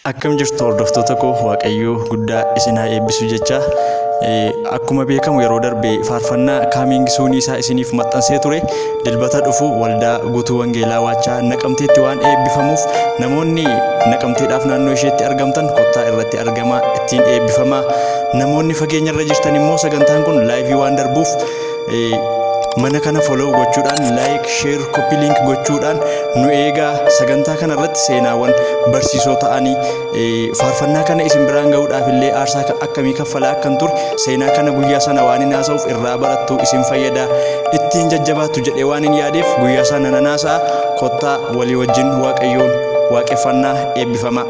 Akkam jirtu hordoftoota koo Waaqayyoo guddaa isin haa eebbisu jecha akkuma beekamu yeroo darbe faarfannaa kaamiing suunii isaa isiniif maxxansee ture dilbata dhufu waldaa guutuu wangeelaa waachaa Naqamteetti waan eebbifamuuf namoonni Naqamteedhaaf naannoo isheetti argamtan kottaa irratti argamaa ittiin eebbifamaa namoonni fageenya irra jirtan immoo sagantaan kun laayivii waan darbuuf mana kana follow gochuudhaan like share copy link gochuudhaan nu eegaa sagantaa kana irratti seenaawwan barsiisoo ta'anii faarfannaa kana isin biraan ga'uudhaaf illee aarsaa akkamii kaffalaa akkan ture seenaa kana guyyaa sana waan hin haasa'uuf irraa barattu isin fayyada ittiin jajjabaattu jedhee waan hin yaadeef guyyaa sana nan haasa'a kottaa walii wajjin Waaqayyoon waaqeffannaa eebbifamaa.